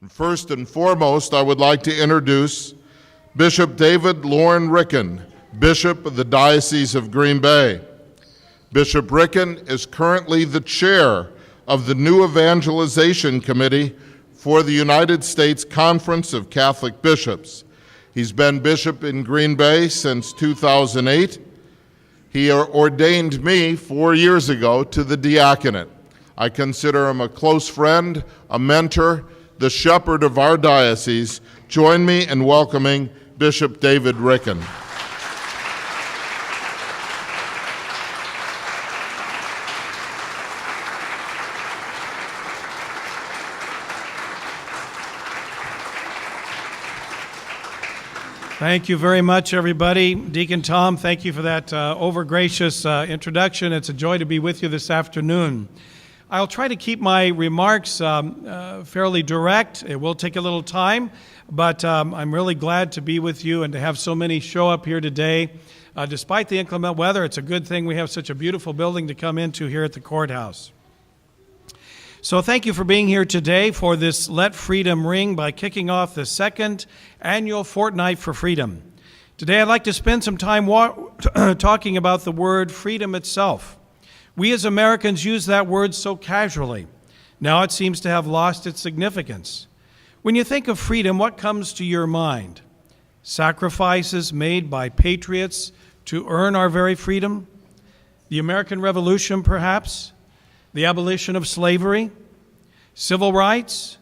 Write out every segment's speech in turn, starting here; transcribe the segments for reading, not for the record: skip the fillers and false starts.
First and foremost, I would like to introduce Bishop David Loren Ricken, Bishop of the Diocese of Green Bay. Bishop Ricken is currently the chair of the New Evangelization Committee for the United States Conference of Catholic Bishops. He's been bishop in Green Bay since 2008. He ordained me 4 years ago to the diaconate. I consider him a close friend, a mentor, the shepherd of our diocese. Join me in welcoming Bishop David Ricken. Thank you very much, everybody. Deacon Tom, thank you for that over-gracious introduction. It's a joy to be with you this afternoon. I'll try to keep my remarks fairly direct. It will take a little time, but I'm really glad to be with you and to have so many show up here today. Despite the inclement weather, it's a good thing we have such a beautiful building to come into here at the courthouse. So thank you for being here today for this Let Freedom Ring by kicking off the second annual Fortnight for Freedom. Today I'd like to spend some time talking about the word freedom itself. We as Americans use that word so casually. Now it seems to have lost its significance. When you think of freedom, what comes to your mind? Sacrifices made by patriots to earn our very freedom? The American Revolution, perhaps? The abolition of slavery, civil rights,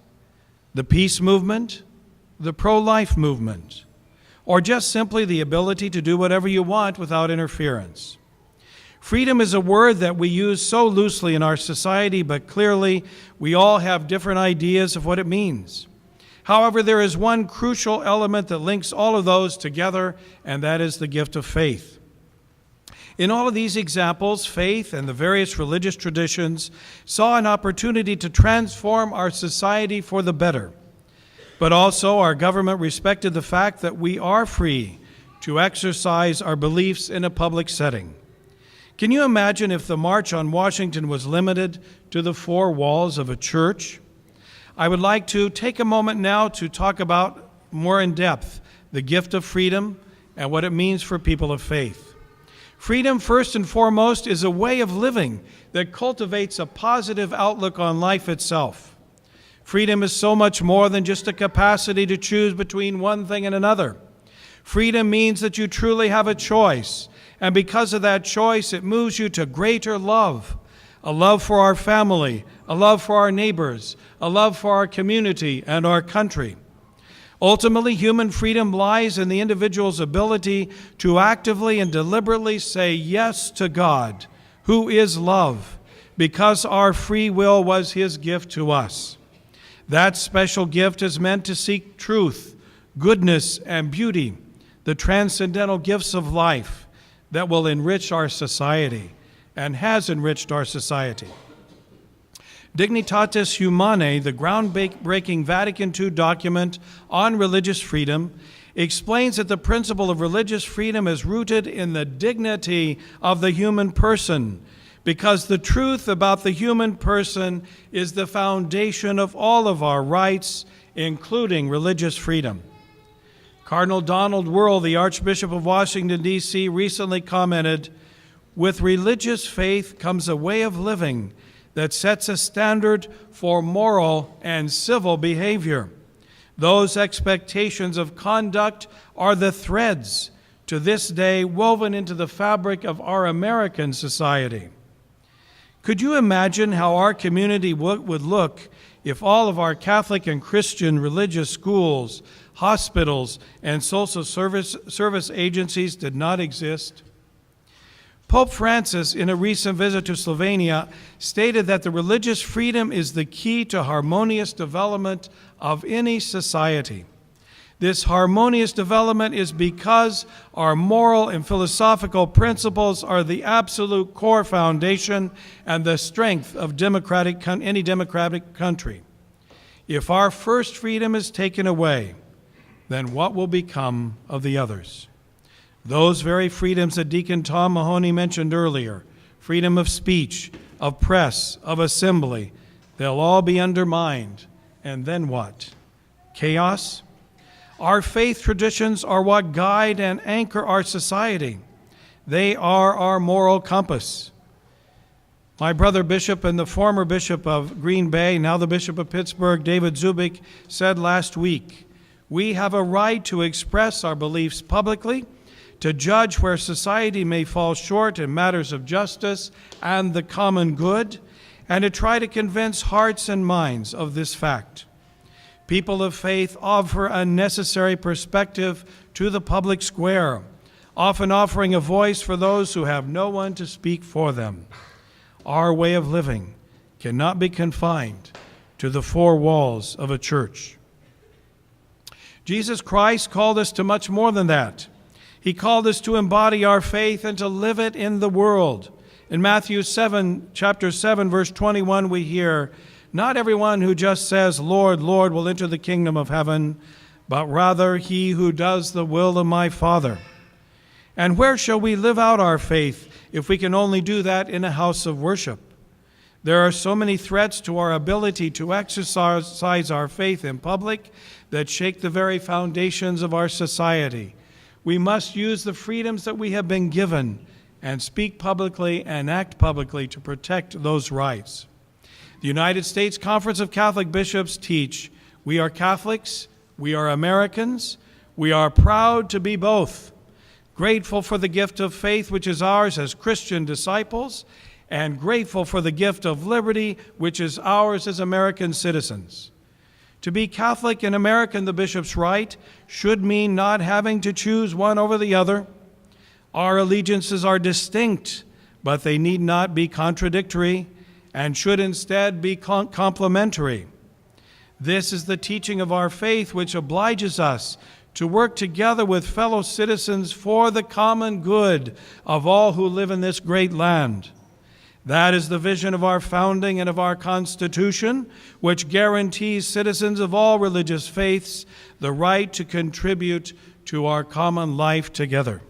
the peace movement, the pro-life movement, or just simply the ability to do whatever you want without interference. Freedom is a word that we use so loosely in our society, but clearly we all have different ideas of what it means. However, there is one crucial element that links all of those together, and that is the gift of faith. In all of these examples, faith and the various religious traditions saw an opportunity to transform our society for the better. But also, our government respected the fact that we are free to exercise our beliefs in a public setting. Can you imagine if the March on Washington was limited to the four walls of a church? I would like to take a moment now to talk about more in depth the gift of freedom and what it means for people of faith. Freedom, first and foremost, is a way of living that cultivates a positive outlook on life itself. Freedom is so much more than just a capacity to choose between one thing and another. Freedom means that you truly have a choice, and because of that choice, it moves you to greater love, a love for our family, a love for our neighbors, a love for our community and our country. Ultimately, human freedom lies in the individual's ability to actively and deliberately say yes to God, who is love, because our free will was His gift to us. That special gift is meant to seek truth, goodness, and beauty, the transcendental gifts of life that will enrich our society and has enriched our society. Dignitatis Humanae, the groundbreaking Vatican II document on religious freedom, explains that the principle of religious freedom is rooted in the dignity of the human person, because the truth about the human person is the foundation of all of our rights, including religious freedom. Cardinal Donald Wuerl, the Archbishop of Washington, D.C., recently commented, "With religious faith comes a way of living that sets a standard for moral and civil behavior. Those expectations of conduct are the threads to this day woven into the fabric of our American society." Could you imagine how our community would look if all of our Catholic and Christian religious schools, hospitals, and social service agencies did not exist? Pope Francis, in a recent visit to Slovenia, stated that the religious freedom is the key to harmonious development of any society. This harmonious development is because our moral and philosophical principles are the absolute core foundation and the strength of any democratic country. If our first freedom is taken away, then what will become of the others? Those very freedoms that Deacon Tom Mahoney mentioned earlier, freedom of speech, of press, of assembly, they'll all be undermined. And then what? chaos. Our faith traditions are what guide and anchor our society. They are our moral compass. My brother bishop and the former bishop of Green Bay, now the Bishop of Pittsburgh, David Zubik, said last week, "We have a right to express our beliefs publicly, to judge where society may fall short in matters of justice and the common good, and to try to convince hearts and minds of this fact." People of faith offer a necessary perspective to the public square, often offering a voice for those who have no one to speak for them. Our way of living cannot be confined to the four walls of a church. Jesus Christ called us to much more than that. He called us to embody our faith and to live it in the world. In Matthew 7, chapter 7, verse 21, we hear, "Not everyone who just says, 'Lord, Lord,' will enter the kingdom of heaven, but rather he who does the will of my Father." And where shall we live out our faith if we can only do that in a house of worship? There are so many threats to our ability to exercise our faith in public that shake the very foundations of our society. We must use the freedoms that we have been given and speak publicly and act publicly to protect those rights. The United States Conference of Catholic Bishops teach, we are Catholics, we are Americans, we are proud to be both, grateful for the gift of faith which is ours as Christian disciples, and grateful for the gift of liberty which is ours as American citizens. To be Catholic and American, the bishops write, should mean not having to choose one over the other. Our allegiances are distinct, but they need not be contradictory and should instead be complementary. This is the teaching of our faith which obliges us to work together with fellow citizens for the common good of all who live in this great land. That is the vision of our founding and of our Constitution, which guarantees citizens of all religious faiths the right to contribute to our common life together.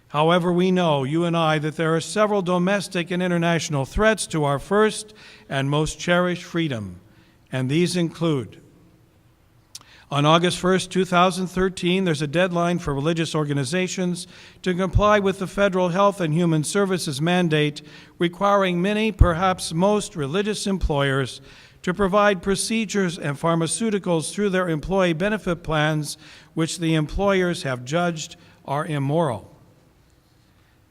However, we know, you and I, that there are several domestic and international threats to our first and most cherished freedom, and these include: on August 1st, 2013, there's a deadline for religious organizations to comply with the Federal Health and Human Services mandate requiring many, perhaps most, religious employers to provide procedures and pharmaceuticals through their employee benefit plans which the employers have judged are immoral.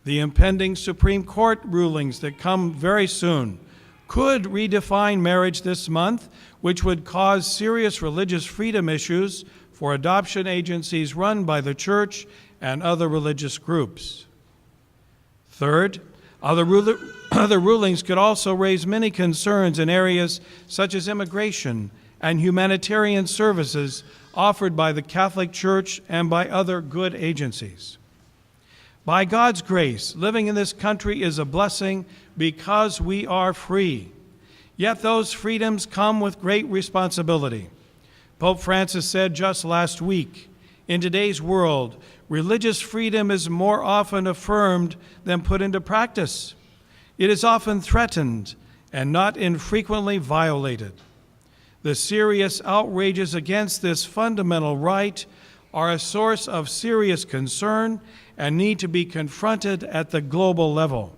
The impending Supreme Court rulings that come very soon could redefine marriage this month, which would cause serious religious freedom issues for adoption agencies run by the church and other religious groups. Third, other rulings could also raise many concerns in areas such as immigration and humanitarian services offered by the Catholic Church and by other good agencies. By God's grace, living in this country is a blessing because we are free. Yet those freedoms come with great responsibility. Pope Francis said just last week, in today's world, religious freedom is more often affirmed than put into practice. It is often threatened and not infrequently violated. The serious outrages against this fundamental right are a source of serious concern and need to be confronted at the global level.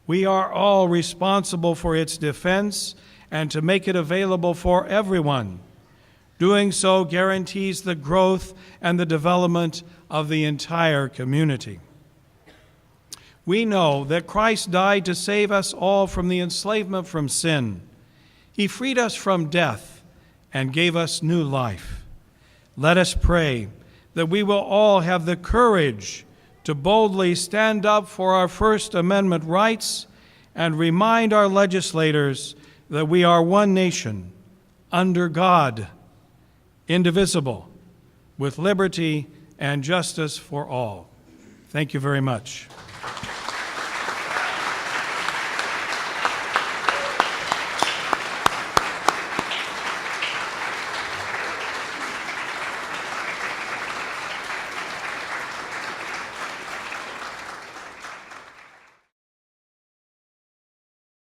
We are all responsible for its defense and to make it available for everyone. Doing so guarantees the growth and the development of the entire community. We know that Christ died to save us all from the enslavement from sin. He freed us from death and gave us new life. Let us pray that we will all have the courage to boldly stand up for our First Amendment rights and remind our legislators that we are one nation, under God, indivisible, with liberty and justice for all. Thank you very much.